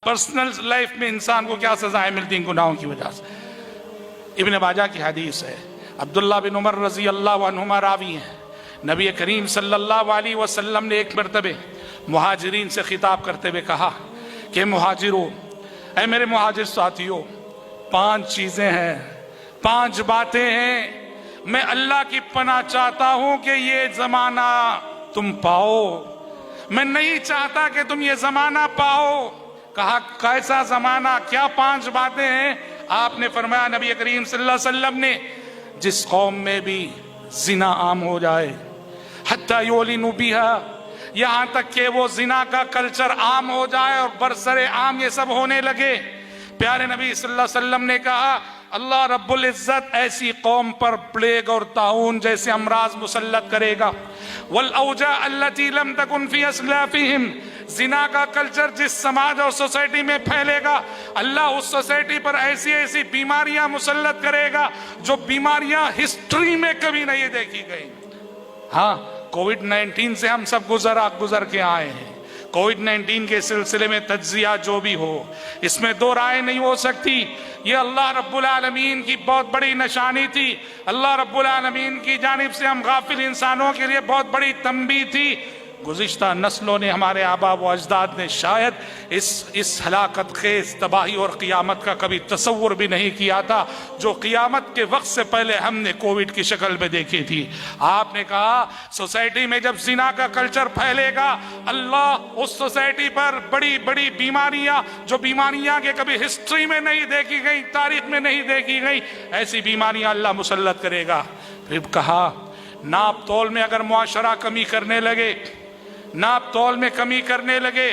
Personal life में इंसान को क्या सजाएं मिलती हैं गुनाहों की वजह से। इब्न माजा की हदीस है, अब्दुल्ला बिन उमर रजी अल्लाह अन्हुमा रावी हैं, नबी करीम सल्लल्लाहु अलैहि वसल्लम ने एक मरतबे मुहाजिरीन से खिताब करते हुए कहा कि मुहाजिरों, ऐ मेरे मुहाजिर साथियों, 5 चीजें हैं, 5 बातें हैं, मैं अल्लाह की पनाह चाहता हूं कि ये जमाना तुम पाओ, मैं नहीं चाहता कि तुम ये जमाना पाओ। कहा कैसा जमाना, क्या 5 बातें हैं? आपने फरमाया नबी करीम सल्लल्लाहु अलैहि वसल्लम ने, जिस कौम में भी जिना आम हो जाए, हत्ता युलिनु बिहा, यहां तक कि वो जिना का कल्चर आम हो जाए और बरसरे आम ये सब होने लगे। प्यारे नबी सल्लल्लाहु अलैहि वसल्लम ने कहा अल्लाह रब्बुल इज्जत ऐसी कौम पर प्लेग और ताउन जैसे अमराज मुसल्लत करेगा। वल औजा अल्लती लम तकुन फी अस्लाफिहिम, जिना का कल्चर जिस समाज और सोसाइटी में फैलेगा, अल्लाह उस सोसाइटी पर ऐसी ऐसी बीमारियां मुसल्लत करेगा जो बीमारियां हिस्ट्री में कभी नहीं देखी गई। हाँ, कोविड-19 से हम सब गुजर के आए हैं। कोविड-19 के सिलसिले में तज्जिया जो भी हो, इसमें 2 राय नहीं हो सकती। ये अल्लाह रब्बुल आलमीन की बहुत बड़ी निशानी थी, अल्लाह रब्बुल आलमीन की जानिब से हम गाफिल इंसानों के लिए बहुत बड़ी तंबीह थी। गुज़िश्ता नस्लों ने, हमारे आबा व अजदाद ने शायद इस हलाकत खेज तबाही और क़ियामत का कभी तसव्वुर भी नहीं किया था जो क़ियामत के वक्त से पहले हमने कोविड की शक्ल में देखी थी। आपने कहा सोसाइटी में जब ज़िना का कल्चर फैलेगा, अल्लाह उस सोसाइटी पर बड़ी बड़ी बीमारियां, जो बीमारियां के कभी हिस्ट्री में नहीं देखी गई, तारीख में नहीं देखी गई, ऐसी बीमारियां अल्लाह मुसल्लत करेगा। फिर कहा नाप तोल में अगर मुआशरा कमी करने लगे, नाप तोल में कमी करने लगे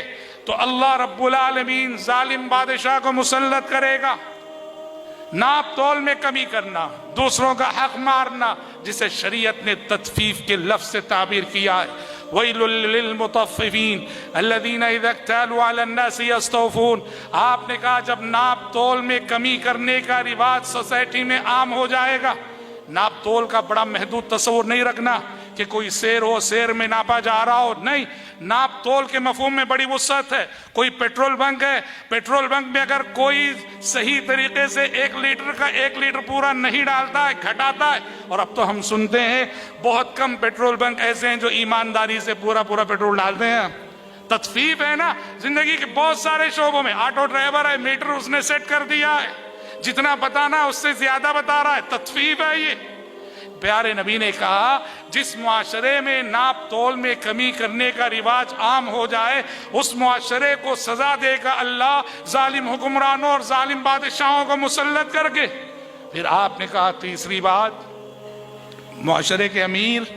तो अल्लाह रब्बुल आलमीन जालिम बादशाह को मुसल्लत करेगा। नाप तोल में कमी करना, दूसरों का हक मारना, जिसे शरीयत ने तत्फीफ के लफ्ज से ताबीर किया है, वैलुल लिल मुतफ्फिफीन अल्लज़ीना इज़ा इक्तालू अलन नासी यस्तौफून। आपने कहा जब नाप तोल में कमी करने का रिवाज सोसाइटी में आम हो जाएगा, नाप तोल का बड़ा महदूद तस्वुर नहीं रखना कि कोई सेर हो, सेर में नापा जा रहा हो, नहीं, नाप तोल के मफहूम में बड़ी वुसअत है। कोई पेट्रोल बंक है, पेट्रोल बंक में अगर कोई सही तरीके से 1 लीटर का 1 लीटर पूरा नहीं डालता है, घटाता है, और अब तो हम सुनते हैं बहुत कम पेट्रोल बंक ऐसे हैं जो ईमानदारी से पूरा पेट्रोल डालते हैं। तत्फीफ है ना जिंदगी के बहुत सारे शोबों में। ऑटो ड्राइवर है, मीटर उसने सेट कर दिया है, जितना बताना है उससे ज्यादा बता रहा है, तत्फीफ है ये। प्यारे नबी ने कहा जिस मुआशरे में नाप तोल में कमी करने का रिवाज आम हो जाए, उस मुआशरे को सजा देगा अल्लाह जालिम हुक्मरानों और जालिम बादशाहों को मुसल्लत करके। फिर आपने कहा तीसरी बात, मुआशरे के अमीर,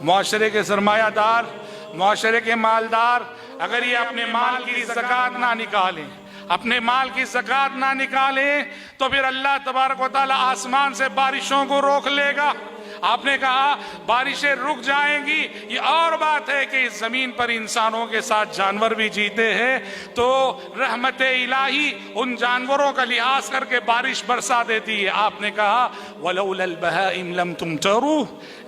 मुआशरे के सरमायादार, मुआशरे के मालदार अगर ये अपने माल की ज़कात ना निकालें, अपने माल की ज़कात ना निकालें, तो फिर अल्लाह तबारक व तआला आसमान से बारिशों को रोक लेगा। आपने कहा बारिशें रुक जाएंगी, ये और बात है कि इस जमीन पर इंसानों के साथ जानवर भी जीते हैं, तो रहमत इलाही उन जानवरों का लिहाज करके बारिश बरसा देती है। आपने कहा वलौलल बहाइम लम तुमतरू,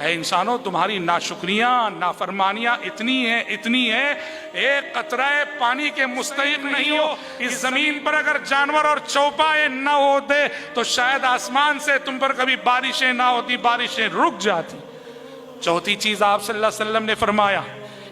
ऐ इंसानों तुम्हारी नाशुक्रियां, नाफरमानियां इतनी है, एक कतरा पानी के मुस्तहिक नहीं हो। इस जमीन पर अगर जानवर और चौपाए न होते तो शायद आसमान से तुम पर कभी बारिशें ना होती, बारिशें रुक जाती। चौथी चीज आप सल्लल्लाहु अलैहि वसल्लम ने फरमाया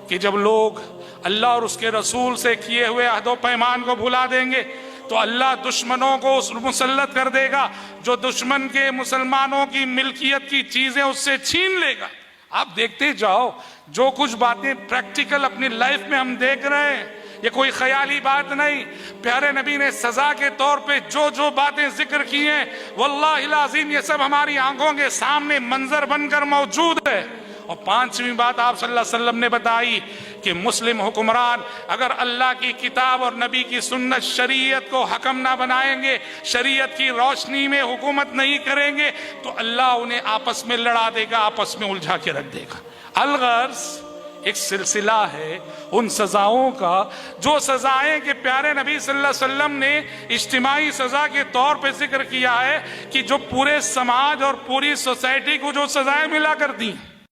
कि जब लोग अल्लाह और उसके रसूल से किए हुए अहदो पैमान को भुला देंगे तो अल्लाह दुश्मनों को मुसल्लत कर देगा, जो दुश्मन के मुसलमानों की मिल्कियत की चीजें उससे छीन लेगा। आप देखते जाओ, जो कुछ बातें प्रैक्टिकल अपनी लाइफ में हम देख रहे हैं, ये कोई ख्याली बात नहीं। प्यारे नबी ने सजा के तौर पे जो बातें जिक्र की हैं, वल्लाहिल अज़ीम ये सब हमारी आंखों के सामने मंजर बनकर मौजूद है। और 5वीं बात आप सल्लल्लाहु अलैहि वसल्लम ने बताई कि मुस्लिम हुक्मरान अगर अल्लाह की किताब और नबी की सुन्नत शरीयत को हकम ना बनाएंगे, शरीयत की रोशनी में हुकूमत नहीं करेंगे, तो अल्लाह उन्हें आपस में लड़ा देगा, आपस में उलझा के रख देगा। अलगर्ज एक सिलसिला है उन सजाओं का, जो सजाएं कि प्यारे नबी सल्लल्लाहु अलैहि वसल्लम ने इज्तिमाई सजा के तौर पे जिक्र किया है कि जो पूरे समाज और पूरी सोसाइटी को जो सजाएं मिला कर दी।